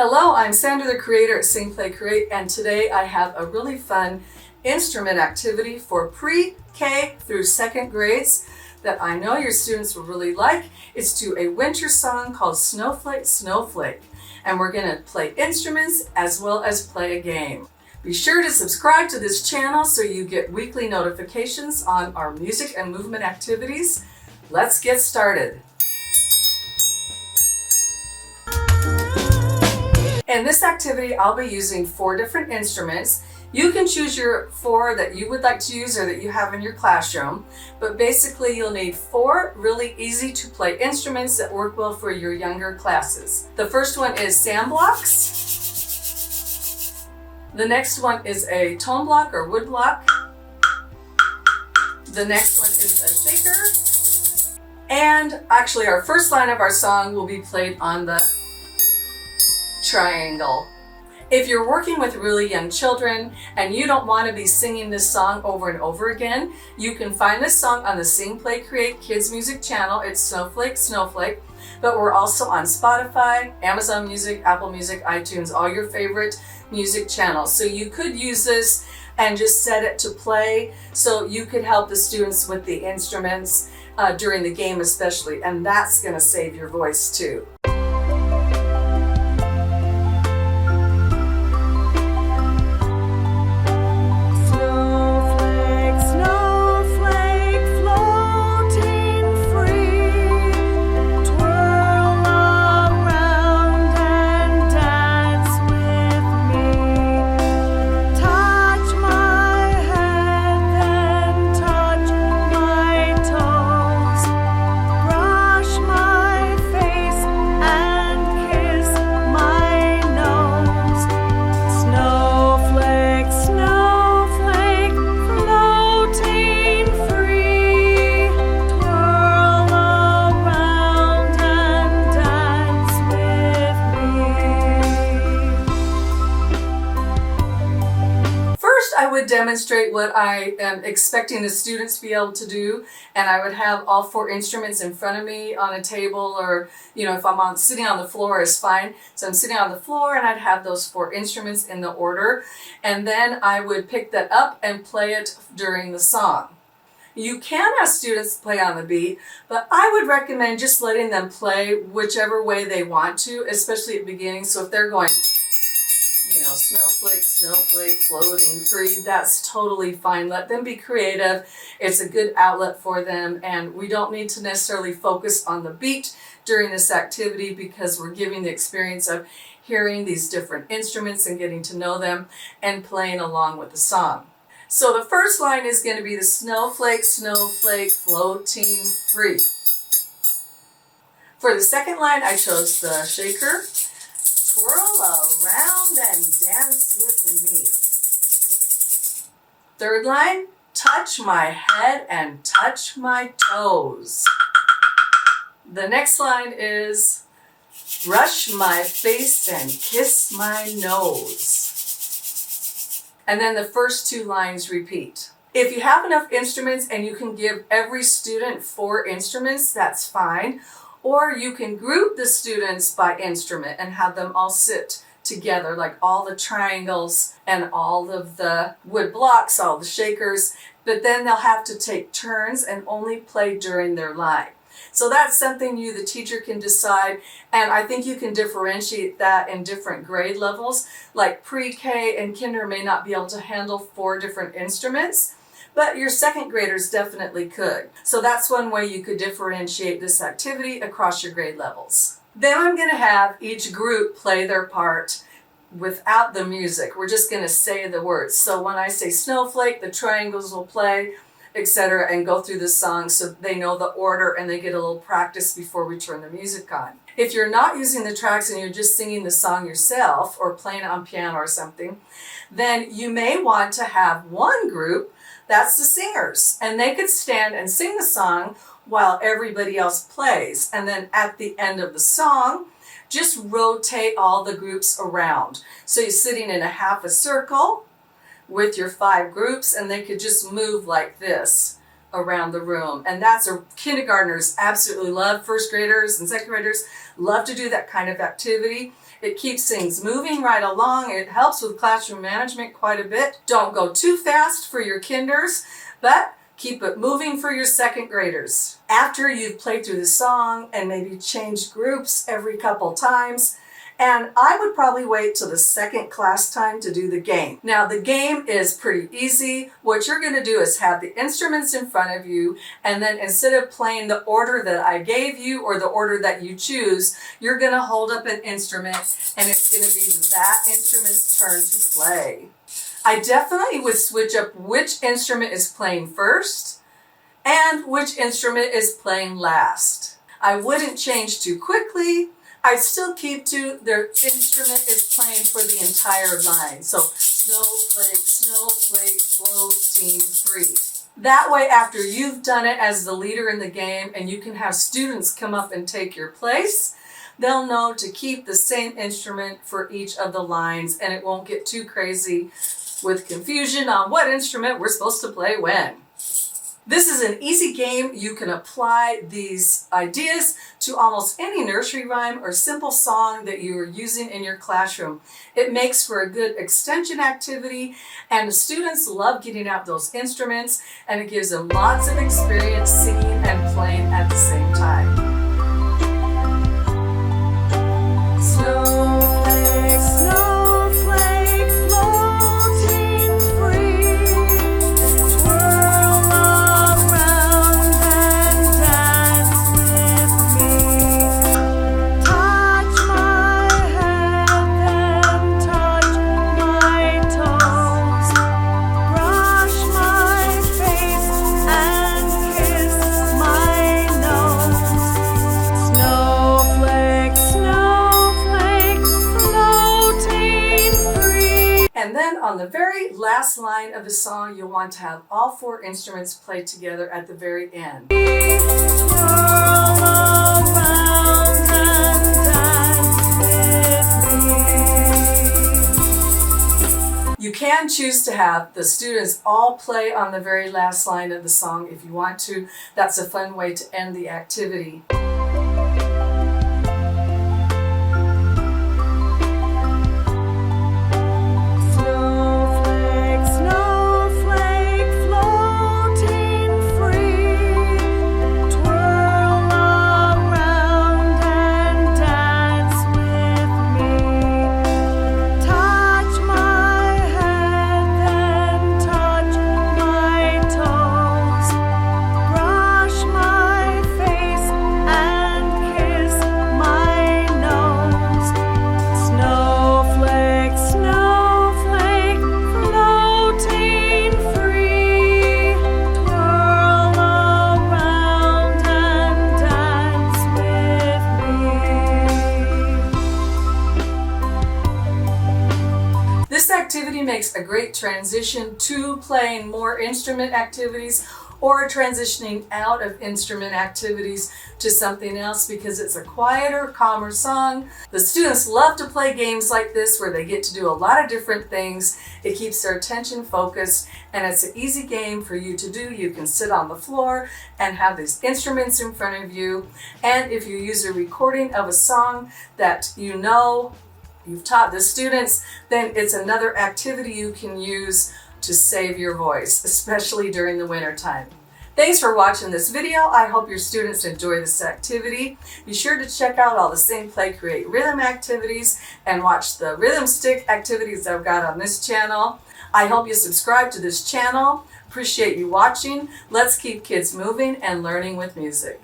Hello, I'm Sandra, the creator at Snowflake Create, and today I have a really fun instrument activity for pre-K through second grades that I know your students will really like. It's to a winter song called Snowflake, Snowflake, and we're going to play instruments as well as play a game. Be sure to subscribe to this channel so you get weekly notifications on our music and movement activities. Let's get started. In this activity, I'll be using 4 different instruments. You can choose your 4 that you would like to use or that you have in your classroom, but basically you'll need 4 really easy to play instruments that work well for your younger classes. The first one is sand blocks. The next one is a tone block or wood block. The next one is a shaker. And actually our first line of our song will be played on the triangle. If you're working with really young children and you don't want to be singing this song over and over again, you can find this song on the Sing Play Create Kids Music channel. It's Snowflake, Snowflake, but we're also on Spotify, Amazon Music, Apple Music, iTunes, all your favorite music channels. So you could use this and just set it to play so you could help the students with the instruments during the game especially, and that's going to save your voice too. I would demonstrate what I am expecting the students to be able to do, and I would have all 4 instruments in front of me on a table, or if I'm sitting on the floor is fine. So I'm sitting on the floor and I'd have those 4 instruments in the order, and then I would pick that up and play it during the song. You can have students play on the beat, but I would recommend just letting them play whichever way they want to, especially at the beginning. So if they're going snowflake, snowflake, floating free, that's totally fine. Let them be creative. It's a good outlet for them, and we don't need to necessarily focus on the beat during this activity because we're giving the experience of hearing these different instruments and getting to know them and playing along with the song. So the first line is going to be the snowflake, snowflake, floating free. For the second line, I chose the shaker. Twirl around and dance with me. Third line, touch my head and touch my toes. The next line is brush my face and kiss my nose. And then the first 2 lines repeat. If you have enough instruments and you can give every student 4 instruments, that's fine. Or you can group the students by instrument and have them all sit together, like all the triangles and all of the wood blocks, all the shakers, but then they'll have to take turns and only play during their line. So that's something you, the teacher, can decide, and I think you can differentiate that in different grade levels. Like pre-K and kinder may not be able to handle 4 different instruments, but your second graders definitely could. So that's one way you could differentiate this activity across your grade levels. Then I'm going to have each group play their part without the music. We're just going to say the words. So when I say snowflake, the triangles will play, etc., and go through the song so they know the order and they get a little practice before we turn the music on. If you're not using the tracks and you're just singing the song yourself or playing it on piano or something, then you may want to have one group that's the singers, and they could stand and sing the song while everybody else plays. And then at the end of the song, just rotate all the groups around. So you're sitting in a half a circle with your 5 groups, and they could just move like this around the room. And that's kindergartners absolutely love, first graders and second graders love to do that kind of activity. It keeps things moving right along. It helps with classroom management quite a bit. Don't go too fast for your kinders, but keep it moving for your second graders. After you've played through the song and maybe changed groups every couple times, and I would probably wait till the second class time to do the game. Now the game is pretty easy. What you're going to do is have the instruments in front of you, and then instead of playing the order that I gave you or the order that you choose, you're going to hold up an instrument and it's going to be that instrument's turn to play. I definitely would switch up which instrument is playing first and which instrument is playing last. I wouldn't change too quickly. I'd still keep to their instrument is playing for the entire line. So snowflake, snowflake, floating free. That way, after you've done it as the leader in the game and you can have students come up and take your place, they'll know to keep the same instrument for each of the lines, and it won't get too crazy with confusion on what instrument we're supposed to play when. This is an easy game. You can apply these ideas to almost any nursery rhyme or simple song that you are using in your classroom. It makes for a good extension activity, and the students love getting out those instruments, and it gives them lots of experience singing and playing at the same time. Snowflake, snowflake, floating free, twirl around and dance with me. Touch my head, then touch my toes. Brush my face and kiss my nose. Snowflake, snowflake, floating free. And then on the very last line of the song, you'll want to have all four instruments played together at the very end. Twirl around and dance with me. You can choose to have the students all play on the very last line of the song if you want to. That's a fun way to end the activity. Snowflake, snowflake, floating free, twirl around and dance with me. Touch my head, then touch my toes. Brush my face and kiss my nose. Snowflake, snowflake, floating free, twirl around and dance with me. This activity makes a great transition to playing more instrument activities or transitioning out of instrument activities to something else because it's a quieter, calmer song. The students love to play games like this where they get to do a lot of different things. It keeps their attention focused, and it's an easy game for you to do. You can sit on the floor and have these instruments in front of you. And if you use a recording of a song that you know you've taught the students, then it's another activity you can use to save your voice, especially during the winter time. Thanks for watching this video. I hope your students enjoy this activity. Be sure to check out all the Sing, Play, Create Rhythm activities and watch the rhythm stick activities I've got on this channel. I hope you subscribe to this channel. Appreciate you watching. Let's keep kids moving and learning with music.